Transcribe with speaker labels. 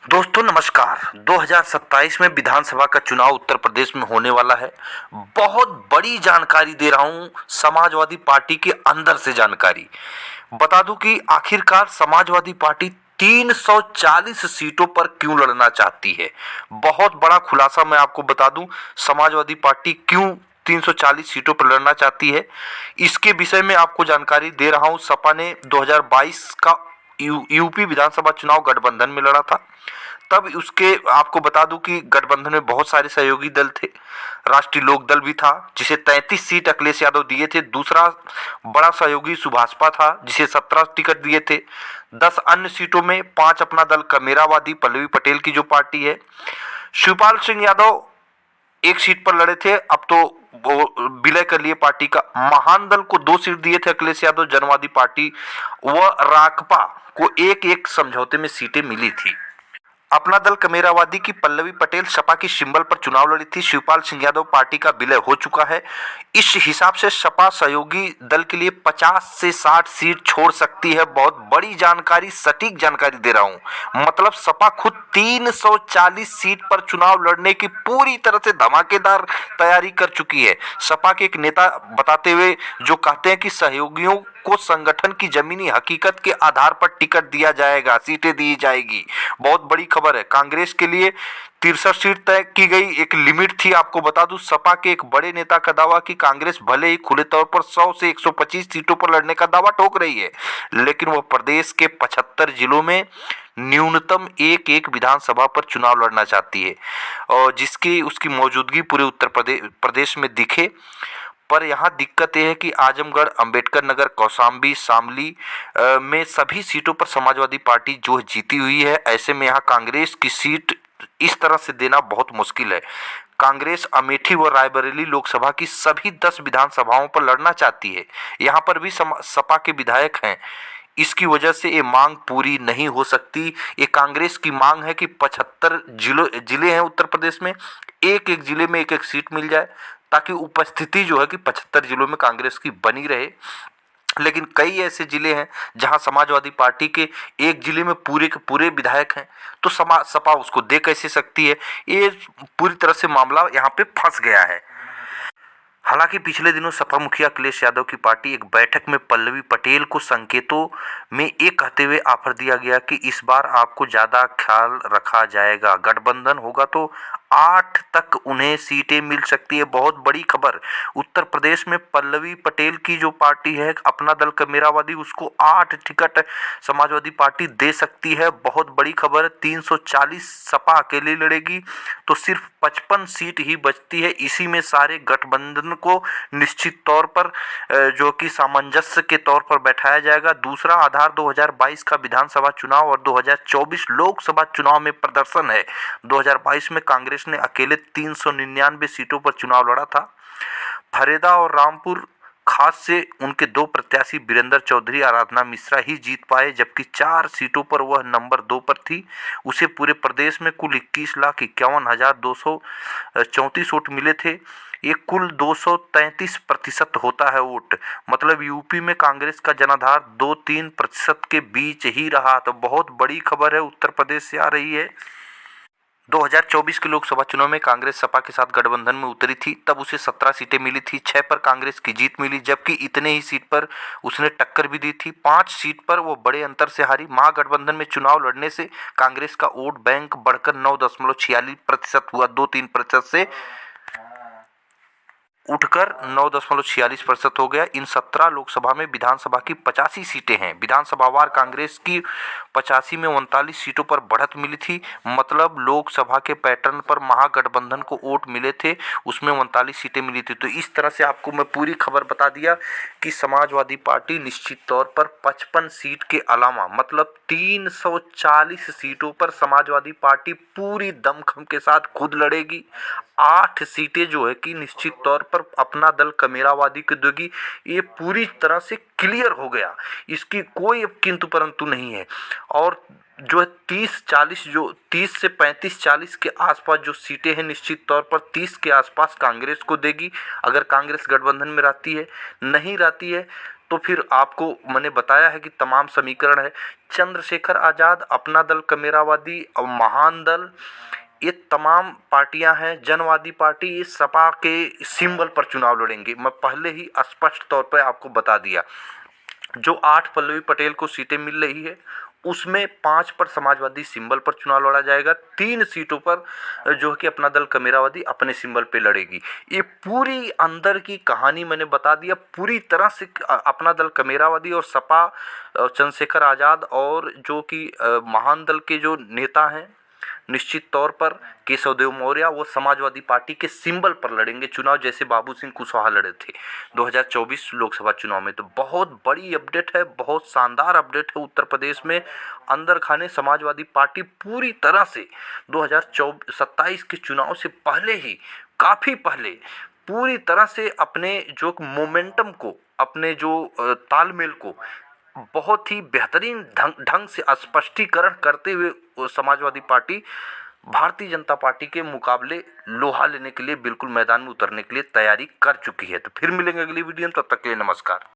Speaker 1: दोस्तों नमस्कार। 2027 में विधानसभा का चुनाव उत्तर प्रदेश में होने वाला है। बहुत बड़ी जानकारी दे रहा हूं, समाजवादी पार्टी के अंदर से जानकारी बता दूं कि आखिरकार समाजवादी पार्टी 340 सीटों पर क्यों लड़ना चाहती है। बहुत बड़ा खुलासा मैं आपको बता दूं, समाजवादी पार्टी क्यों 340 सीटों पर लड़ना चाहती है, इसके विषय में आपको जानकारी दे रहा हूं। सपा ने 2022 का यूपी विधानसभा चुनाव गठबंधन में लड़ा था। तब उसके आपको बता दूं कि गठबंधन में बहुत सारे सहयोगी दल थे। राष्ट्रीय लोक दल भी था जिसे 33 सीट अखिलेश यादव दिए थे। दूसरा बड़ा सहयोगी सुभाषपा था जिसे 17 टिकट दिए थे। 10 अन्य सीटों में 5 अपना दल कमेरावादी पल्लवी पटेल की जो पार्टी है। शिवपाल सिंह यादव एक सीट पर लड़े थे, अब तो वो विलय कर लिए पार्टी का। महान दल को 2 सीट दिए थे अखिलेश यादव जनवादी पार्टी व राकपा को एक एक समझौते में सीटें मिली थी। अपना दल कमेरावादी की पल्लवी पटेल सपा की सिंबल पर चुनाव लड़ी थी। शिवपाल सिंह यादव पार्टी का विलय हो चुका है। इस हिसाब से सपा सहयोगी दल के लिए 50 से 60 सीट छोड़ सकती है। बहुत बड़ी जानकारी, सटीक जानकारी दे रहा हूं। मतलब सपा खुद 340 सीट पर चुनाव लड़ने की पूरी तरह से धमाकेदार तैयारी कर चुकी है। सपा के एक नेता बताते हुए जो कहते हैं कि सहयोगियों को संगठन की जमीनी हकीकत के आधार पर टिकट दिया जाएगा, सीटें दी जाएगी। बहुत बड़ी खबर है। कांग्रेस के लिए 63 सीट तय की गई एक लिमिट थी। आपको बता दूं, सपा के एक बड़े नेता का दावा कि कांग्रेस भले ही खुले तौर पर 100 से 125 सीटों पर लड़ने का दावा ठोक रही है, लेकिन वह प्रदेश के 75 जिलों में न्यूनतम एक एक विधानसभा पर चुनाव लड़ना चाहती है और जिसकी उसकी मौजूदगी पूरे उत्तर प्रदेश में दिखे। पर यहाँ दिक्कत यह है कि आजमगढ़, अंबेडकर नगर, कौशाम्बी, शामली में सभी सीटों पर समाजवादी पार्टी जो है जीती हुई है। ऐसे में यहाँ कांग्रेस की सीट इस तरह से देना बहुत मुश्किल है। कांग्रेस अमेठी व रायबरेली लोकसभा की सभी 10 विधानसभाओं पर लड़ना चाहती है। यहाँ पर भी सपा के विधायक हैं। इसकी वजह से ये मांग पूरी नहीं हो सकती। ये कांग्रेस की मांग है कि 75 जिले हैं उत्तर प्रदेश में, एक एक जिले में एक एक सीट मिल जाए ताकि उपस्थिति जो है कि 75 जिलों में कांग्रेस की बनी रहे। लेकिन कई ऐसे जिले हैं जहां समाजवादी पार्टी के एक जिले में पूरे के पूरे विधायक हैं, तो सपा उसको दे कैसे सकती है। ये पूरी तरह से मामला यहाँ पे फंस गया है। हालांकि पिछले दिनों सपा मुखिया अखिलेश यादव की पार्टी एक बैठक में पल्लवी पटेल को संकेतों में एक कहते हुए ऑफर दिया गया कि इस बार आपको ज्यादा ख्याल रखा जाएगा, गठबंधन होगा तो 8 तक उन्हें सीटें मिल सकती है। बहुत बड़ी खबर। उत्तर प्रदेश में पल्लवी पटेल की जो पार्टी है अपना दल कमेरावादी, उसको 8 टिकट समाजवादी पार्टी दे सकती है। बहुत बड़ी खबर। 340 सपा अकेले लड़ेगी तो सिर्फ 55 सीट ही बचती है। इसी में सारे गठबंधन को निश्चित तौर पर जो कि सामंजस्य के तौर पर बैठाया जाएगा। दूसरा आधार 2022 का विधानसभा चुनाव और 2024 लोकसभा चुनाव में प्रदर्शन है। 2022 में कांग्रेस ने अकेले 399 सीटों पर चुनाव लड़ा था। फरेदा और रामपुर खास से उनके 2 प्रत्याशी वीरेंद्र चौधरी, आराधना मिश्रा ही जीत पाए, जबकि 4 सीटों पर वह नंबर 2 पर थी। उसे पूरे प्रदेश में कुल 21,51,234 वोट मिले थे। ये कुल 233% होता है वोट। मतलब यूपी में कांग्रेस का जनाधार 2-3% के बीच ही रहा। तो बहुत बड़ी खबर है उत्तर प्रदेश से आ रही है। 2024 के लोकसभा चुनाव में कांग्रेस सपा के साथ गठबंधन में उतरी थी, तब उसे 17 सीटें मिली थी। 6 पर कांग्रेस की जीत मिली, जबकि इतने ही सीट पर उसने टक्कर भी दी थी। 5 सीट पर वो बड़े अंतर से हारी। महागठबंधन में चुनाव लड़ने से कांग्रेस का वोट बैंक बढ़कर 9.46% हुआ। 2-3% से उठकर 9.46% हो गया। इन 17 लोकसभा में विधानसभा की 85 सीटें हैं। विधानसभावार कांग्रेस की 85 में 39 सीटों पर बढ़त मिली थी। मतलब लोकसभा के पैटर्न पर महागठबंधन को वोट मिले थे, उसमें 39 सीटें मिली थी। तो इस तरह से आपको मैं पूरी खबर बता दिया कि समाजवादी पार्टी निश्चित तौर पर 55 सीट के अलावा मतलब 340 सीटों पर समाजवादी पार्टी पूरी दमखम के साथ खुद लड़ेगी। 8 सीटें जो है कि निश्चित तौर पर अपना दल कमेरावादी को देगी। ये पूरी तरह से क्लियर हो गया, इसकी कोई अब किंतु परंतु नहीं है। और जो है 30-40 जो 30 से 35-40 के आसपास जो सीटें हैं निश्चित तौर पर 30 के आसपास कांग्रेस को देगी, अगर कांग्रेस गठबंधन में रहती है। नहीं रहती है तो फिर आपको मैंने बताया है कि तमाम समीकरण है। चंद्रशेखर आज़ाद, अपना दल कमेरावादी और महान दल, ये तमाम पार्टियां हैं, जनवादी पार्टी, ये सपा के सिंबल पर चुनाव लड़ेंगे। मैं पहले ही स्पष्ट तौर पर आपको बता दिया। जो 8 पल्लवी पटेल को सीटें मिल रही है उसमें 5 पर समाजवादी सिंबल पर चुनाव लड़ा जाएगा, 3 सीटों पर जो है कि अपना दल कमेरावादी अपने सिंबल पे लड़ेगी। ये पूरी अंदर की कहानी मैंने बता दिया। पूरी तरह से अपना दल कमेरावादी और सपा, चंद्रशेखर आज़ाद और जो कि महान दल के जो नेता हैं निश्चित तौर पर केशव देव मौर्य, वो समाजवादी पार्टी के सिंबल पर लड़ेंगे चुनाव, जैसे बाबू सिंह कुशवाहा लड़े थे 2024 लोकसभा चुनाव में। तो बहुत बड़ी अपडेट है, बहुत शानदार अपडेट है उत्तर प्रदेश में। अंदर खाने समाजवादी पार्टी पूरी तरह से 2027 के चुनाव से पहले ही, काफ़ी पहले, पूरी तरह से अपने जो मोमेंटम को, अपने जो तालमेल को बहुत ही बेहतरीन ढंग से स्पष्टीकरण करते हुए वो समाजवादी पार्टी भारतीय जनता पार्टी के मुकाबले लोहा लेने के लिए, बिल्कुल मैदान में उतरने के लिए तैयारी कर चुकी है। तो फिर मिलेंगे अगली वीडियो में, तब तक के लिए नमस्कार।